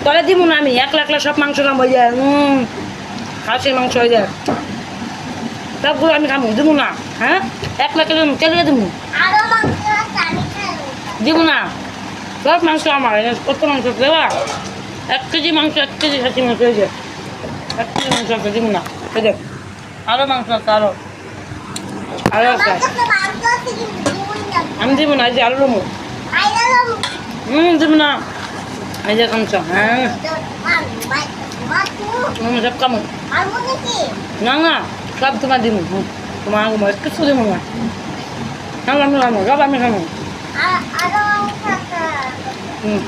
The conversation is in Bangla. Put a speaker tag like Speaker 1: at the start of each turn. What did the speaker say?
Speaker 1: তলে দিব না আমি একলা একলা সব মাংস খাম হয়ে যায় খাসির মাংস হয়ে যায় সবগুলো আমি খাবো দিব না হ্যাঁ একলা কেলে কেলে দিব দিব না সব মাংস আমার কত মাংস দেওয়া 1 কেজি মাংস 1 কেজি খাসি মাংস হয়ে যায় 1 কেজি মাংস আছে দিব না হয়ে যায় আরো মাংস আছে আরো আরো আমি দিব না এই যে আরো রুমু দিব না এই যে মাংস হ্যাঁ সব কামো না না সব তোমার দিব তোমার কিছু দিব না আমি খাবো সব আমি খাবো হুম